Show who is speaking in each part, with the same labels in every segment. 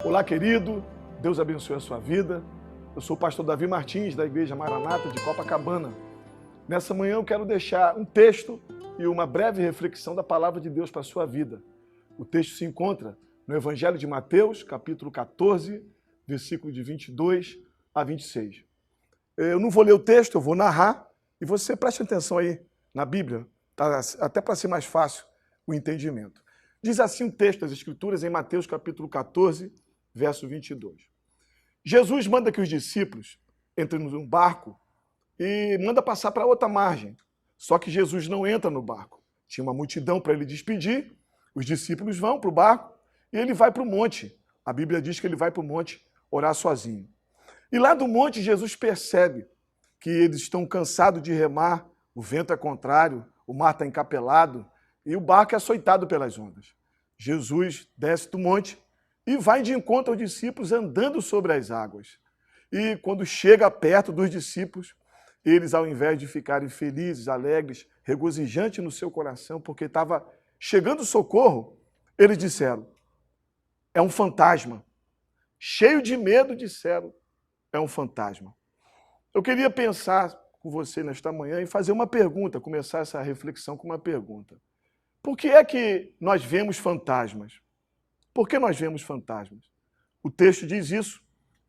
Speaker 1: Olá, querido. Deus abençoe a sua vida. Eu sou o pastor Davi Martins, da Igreja Maranata de Copacabana. Nessa manhã eu quero deixar um texto e uma breve reflexão da palavra de Deus para a sua vida. O texto se encontra no Evangelho de Mateus, capítulo 14, versículo de 22 a 26. Eu não vou ler o texto, eu vou narrar, e você preste atenção aí na Bíblia, tá? Até para ser mais fácil o entendimento. Diz assim o texto das Escrituras em Mateus capítulo 14, verso 22. Jesus manda que os discípulos entrem num barco e manda passar para outra margem. Só que Jesus não entra no barco. Tinha uma multidão para ele despedir, os discípulos vão para o barco e ele vai para o monte. A Bíblia diz que ele vai para o monte orar sozinho. E lá do monte Jesus percebe que eles estão cansados de remar, o vento é contrário, o mar está encapelado e o barco é açoitado pelas ondas. Jesus desce do monte e vai de encontro aos discípulos andando sobre as águas. E quando chega perto dos discípulos, eles, ao invés de ficarem felizes, alegres, regozijantes no seu coração, porque estava chegando socorro, eles disseram, é um fantasma. Cheio de medo, disseram, é um fantasma. Eu queria pensar com você nesta manhã e fazer uma pergunta, começar essa reflexão com uma pergunta. Por que é que nós vemos fantasmas? Por que nós vemos fantasmas? O texto diz isso.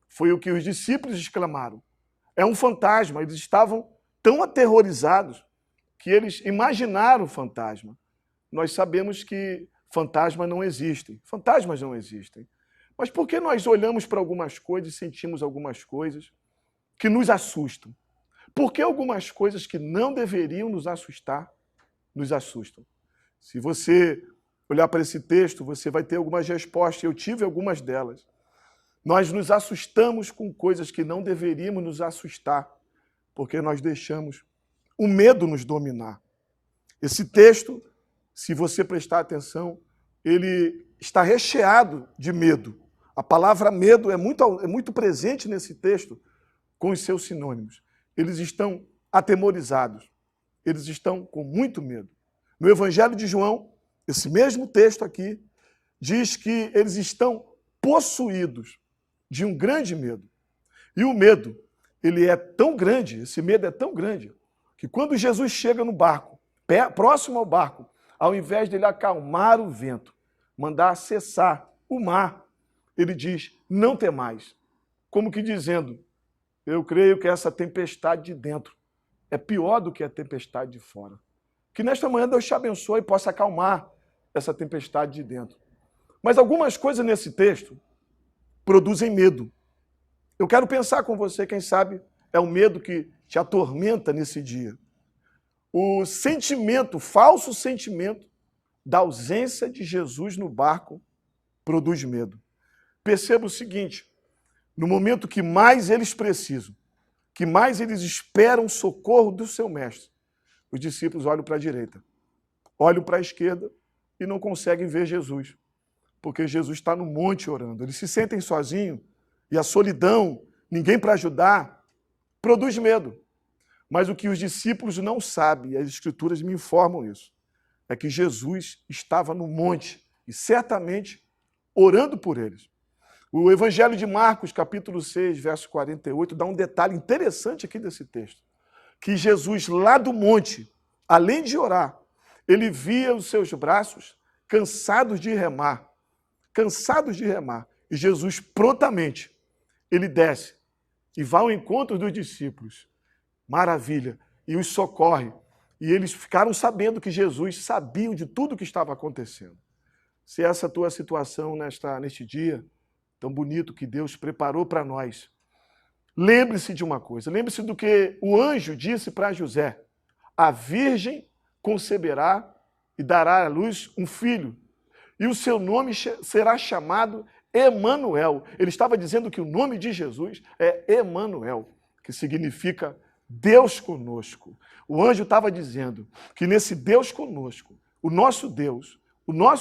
Speaker 1: Foi o que os discípulos exclamaram. É um fantasma. Eles estavam tão aterrorizados que eles imaginaram o fantasma. Nós sabemos que fantasmas não existem. Fantasmas não existem. Mas por que nós olhamos para algumas coisas e sentimos algumas coisas que nos assustam? Por que algumas coisas que não deveriam nos assustar, nos assustam? Se você olhar para esse texto, você vai ter algumas respostas. Eu tive algumas delas. Nós nos assustamos com coisas que não deveríamos nos assustar, porque nós deixamos o medo nos dominar. Esse texto, se você prestar atenção, ele está recheado de medo. A palavra medo é muito presente nesse texto, com os seus sinônimos. Eles estão atemorizados. Eles estão com muito medo. No Evangelho de João, esse mesmo texto aqui, diz que eles estão possuídos de um grande medo. E o medo, ele é tão grande, esse medo é tão grande, que quando Jesus chega no barco, próximo ao barco, ao invés de ele acalmar o vento, mandar cessar o mar, ele diz, não temais. Como que dizendo, eu creio que essa tempestade de dentro é pior do que a tempestade de fora. Que nesta manhã Deus te abençoe e possa acalmar essa tempestade de dentro. Mas algumas coisas nesse texto produzem medo. Eu quero pensar com você, quem sabe, é o medo que te atormenta nesse dia. O sentimento, o falso sentimento da ausência de Jesus no barco produz medo. Perceba o seguinte, no momento que mais eles precisam, que mais eles esperam socorro do seu mestre, os discípulos olham para a direita, olham para a esquerda e não conseguem ver Jesus, porque Jesus está no monte orando. Eles se sentem sozinhos e a solidão, ninguém para ajudar, produz medo. Mas o que os discípulos não sabem, e as Escrituras me informam isso, é que Jesus estava no monte e certamente orando por eles. O Evangelho de Marcos, capítulo 6, verso 48, dá um detalhe interessante aqui desse texto. Que Jesus, lá do monte, além de orar, ele via os seus braços cansados de remar. Cansados de remar. E Jesus, prontamente, ele desce e vai ao encontro dos discípulos. Maravilha. E os socorre. E eles ficaram sabendo que Jesus sabia de tudo o que estava acontecendo. Se essa é a tua situação neste dia, tão bonito que Deus preparou para nós, lembre-se de uma coisa, lembre-se do que o anjo disse para José, a virgem conceberá e dará à luz um filho, e o seu nome será chamado Emanuel. Ele estava dizendo que o nome de Jesus é Emanuel, que significa Deus conosco. O anjo estava dizendo que nesse Deus conosco, o nosso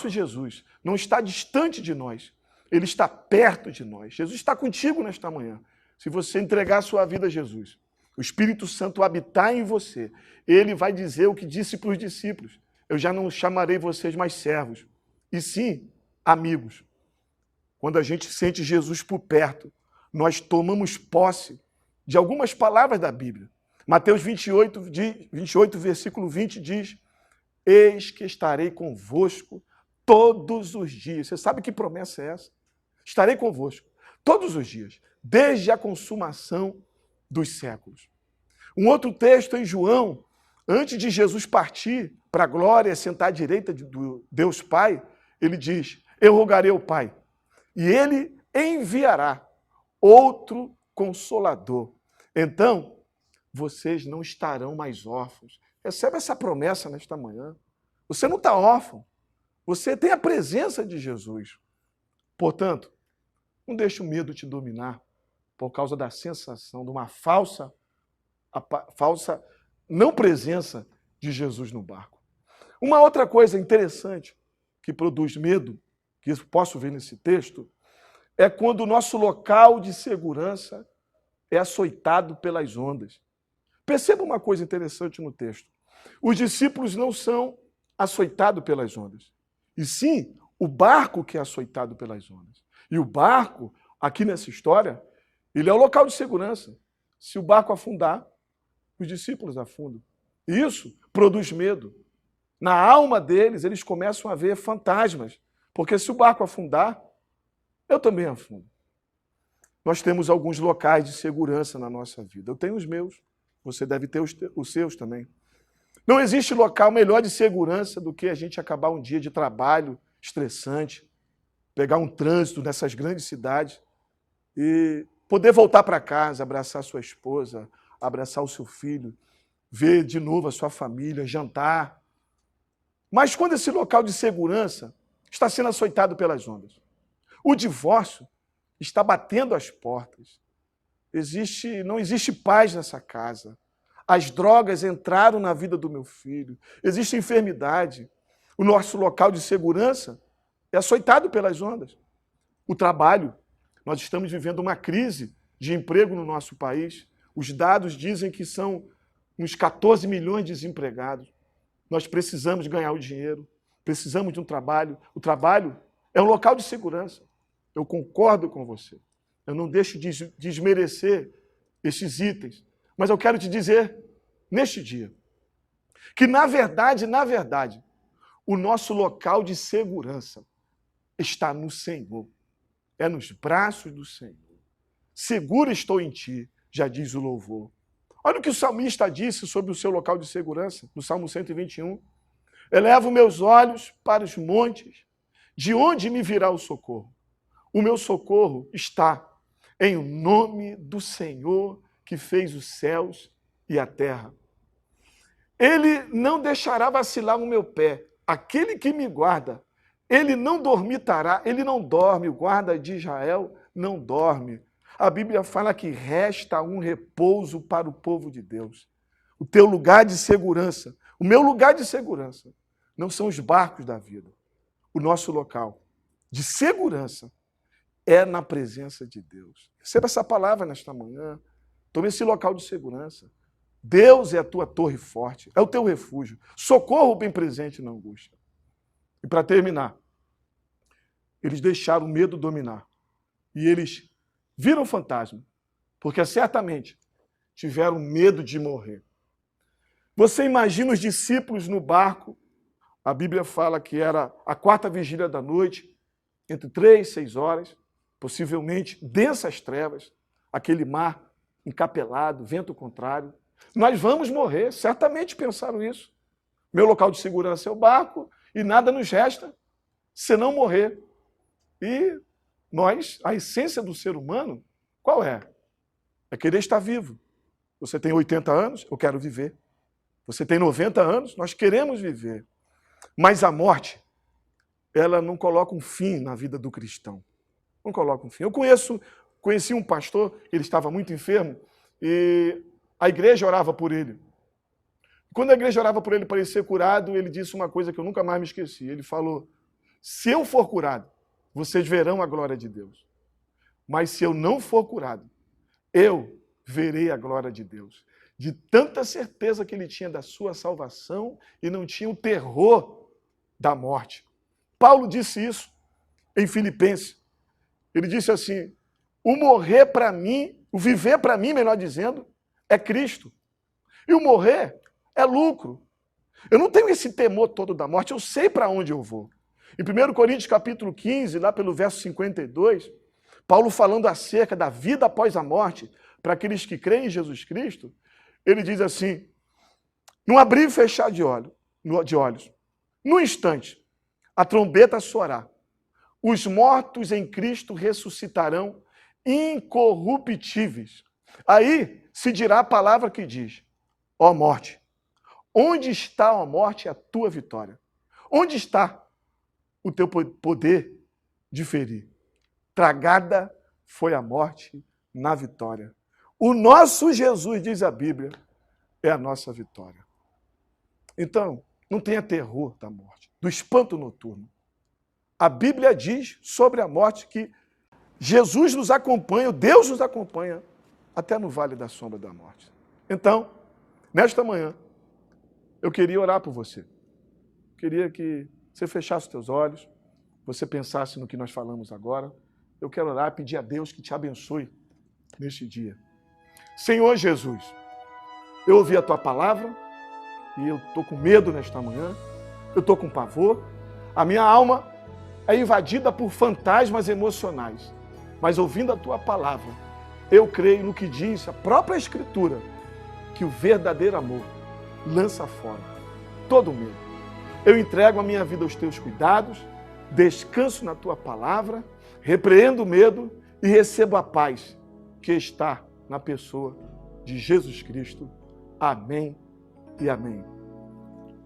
Speaker 1: Jesus, não está distante de nós, ele está perto de nós. Jesus está contigo nesta manhã. Se você entregar a sua vida a Jesus, o Espírito Santo habitar em você, ele vai dizer o que disse para os discípulos. Eu já não chamarei vocês mais servos, e sim amigos. quando a gente sente Jesus por perto, nós tomamos posse de algumas palavras da Bíblia. Mateus 28, versículo 20 diz: eis que estarei convosco todos os dias. Você sabe que promessa é essa? Estarei convosco todos os dias, desde a consumação dos séculos. Um outro texto em João, antes de Jesus partir para a glória, sentar à direita do Deus Pai, ele diz: eu rogarei ao Pai, e ele enviará outro Consolador. Então, vocês não estarão mais órfãos. Recebe essa promessa nesta manhã. Você não está órfão. Você tem a presença de Jesus. Portanto, não deixe o medo te dominar por causa da sensação de uma falsa não presença de Jesus no barco. Uma outra coisa interessante que produz medo, que eu posso ver nesse texto, é quando o nosso local de segurança é açoitado pelas ondas. Perceba uma coisa interessante no texto. Os discípulos não são açoitados pelas ondas, e sim o barco que é açoitado pelas ondas. E o barco, aqui nessa história, ele é o local de segurança. Se o barco afundar, os discípulos afundam. Isso produz medo. Na alma deles, eles começam a ver fantasmas, porque se o barco afundar, eu também afundo. Nós temos alguns locais de segurança na nossa vida. Eu tenho os meus, você deve ter os seus também. Não existe local melhor de segurança do que a gente acabar um dia de trabalho estressante, pegar um trânsito nessas grandes cidades e poder voltar para casa, abraçar sua esposa, abraçar o seu filho, ver de novo a sua família, jantar. Mas quando esse local de segurança está sendo açoitado pelas ondas, o divórcio está batendo as portas, não existe paz nessa casa, as drogas entraram na vida do meu filho, existe enfermidade, o nosso local de segurança é açoitado pelas ondas. O trabalho, nós estamos vivendo uma crise de emprego no nosso país, os dados dizem que são uns 14 milhões de desempregados. Nós precisamos ganhar o dinheiro, precisamos de um trabalho. O trabalho é um local de segurança. Eu concordo com você. Eu não deixo de desmerecer estes itens. Mas eu quero te dizer, neste dia, que na verdade, o nosso local de segurança está no Senhor. É nos braços do Senhor. Seguro estou em ti, já diz o louvor. Olha o que o salmista disse sobre o seu local de segurança, no Salmo 121. Elevo meus olhos para os montes, de onde me virá o socorro? O meu socorro está em o nome do Senhor que fez os céus e a terra. Ele não deixará vacilar o meu pé. Aquele que me guarda, ele não dormitará, ele não dorme, o guarda de Israel não dorme. A Bíblia fala que resta um repouso para o povo de Deus. O teu lugar de segurança, o meu lugar de segurança, não são os barcos da vida. O nosso local de segurança é na presença de Deus. Receba essa palavra nesta manhã. Tome esse local de segurança. Deus é a tua torre forte, é o teu refúgio. Socorro bem presente na angústia. E para terminar, eles deixaram o medo dominar. E eles viram fantasma, porque certamente tiveram medo de morrer. Você imagina os discípulos no barco, a Bíblia fala que era a 4ª vigília da noite, entre 3 e 6 horas, possivelmente densas trevas, aquele mar encapelado, vento contrário. Nós vamos morrer, certamente pensaram isso. Meu local de segurança é o barco e nada nos resta senão morrer. E nós, a essência do ser humano, qual é? É querer estar vivo. Você tem 80 anos, eu quero viver. Você tem 90 anos, nós queremos viver. Mas a morte, ela não coloca um fim na vida do cristão. Não coloca um fim. Eu conheci um pastor, ele estava muito enfermo, e a igreja orava por ele. Quando a igreja orava por ele para ele ser curado, ele disse uma coisa que eu nunca mais me esqueci. Ele falou: se eu for curado, vocês verão a glória de Deus. Mas se eu não for curado, eu verei a glória de Deus. De tanta certeza que ele tinha da sua salvação e não tinha o terror da morte. Paulo disse isso em Filipenses. Ele disse assim, o morrer para mim, o viver para mim, melhor dizendo, é Cristo. E o morrer é lucro. Eu não tenho esse temor todo da morte, eu sei para onde eu vou. Em 1 Coríntios capítulo 15, lá pelo verso 52, Paulo falando acerca da vida após a morte, para aqueles que creem em Jesus Cristo, ele diz assim, num abrir e fechar de olhos, no instante, a trombeta soará, os mortos em Cristo ressuscitarão incorruptíveis. Aí se dirá a palavra que diz, ó morte, onde está, ó morte, a tua vitória? Onde está o teu poder de ferir? Tragada foi a morte na vitória. O nosso Jesus, diz a Bíblia, é a nossa vitória. Então, não tenha terror da morte, do espanto noturno. A Bíblia diz sobre a morte que Jesus nos acompanha, Deus nos acompanha até no vale da sombra da morte. Então, nesta manhã, eu queria orar por você. Queria que você fechasse os teus olhos, você pensasse no que nós falamos agora. Eu quero orar e pedir a Deus que te abençoe neste dia. Senhor Jesus, eu ouvi a tua palavra e eu estou com medo nesta manhã, eu estou com pavor, a minha alma é invadida por fantasmas emocionais, mas ouvindo a tua palavra, eu creio no que diz a própria Escritura, que o verdadeiro amor lança fora todo medo. Eu entrego a minha vida aos teus cuidados, descanso na tua palavra, repreendo o medo e recebo a paz que está na pessoa de Jesus Cristo. Amém e amém.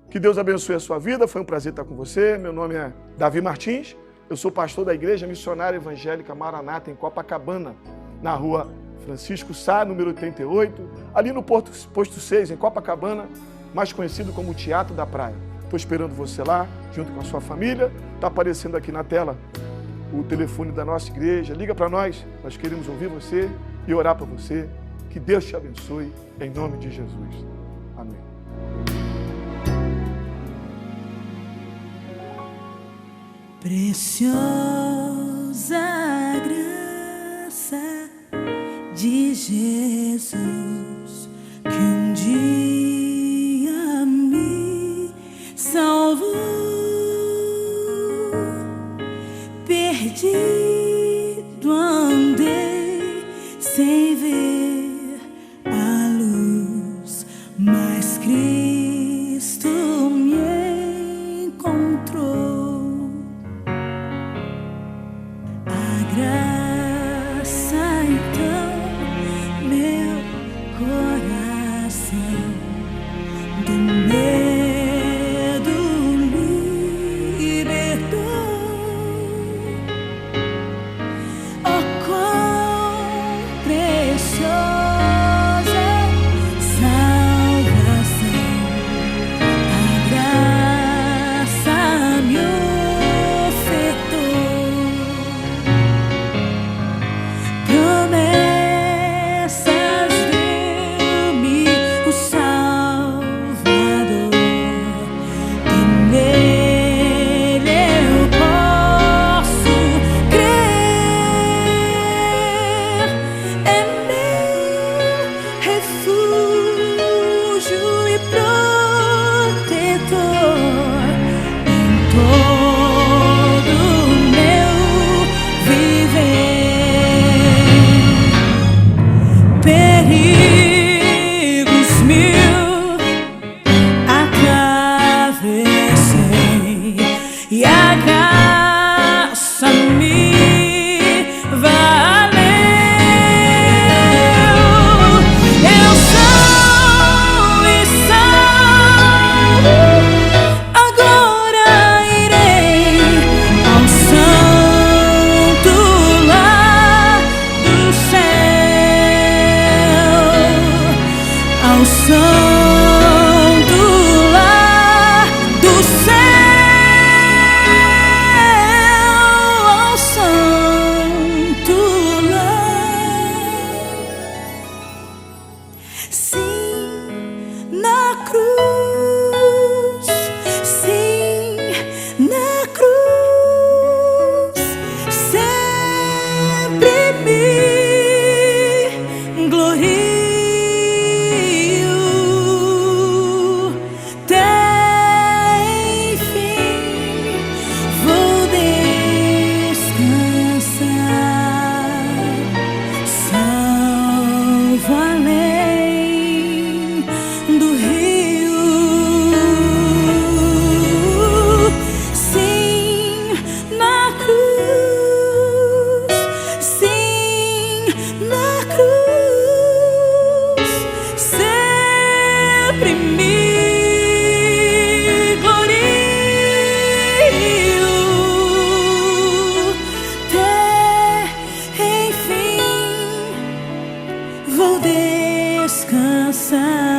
Speaker 1: Que Deus abençoe a sua vida, foi um prazer estar com você. Meu nome é Davi Martins, eu sou pastor da Igreja Missionária Evangélica Maranata em Copacabana, na rua Francisco Sá, número 88, ali no posto 6, em Copacabana, mais conhecido como Teatro da Praia. Estou esperando você lá, junto com a sua família. Está aparecendo aqui na tela o telefone da nossa igreja. Liga para nós queremos ouvir você e orar por você. Que Deus te abençoe, em nome de Jesus. Amém.
Speaker 2: Preciosa graça de Jesus, que um dia me salvou, perdido andei sem ver a luz, mas Cristo me encontrou. A graça então meu coração do medo libertou. Oh, quão preciosa salvação! A graça me ofertou. Promessas deu-me o Salvador, e nele eu posso crer. É meu refúgio e protetor em todo o meu viver. Perigos mil atravessei e a graça me valeu. Eu sou e salvo, agora irei ao santo lar do céu, ao santo lar do céu, ao santo lar. Sim, na cruz, sim, na cruz, coração.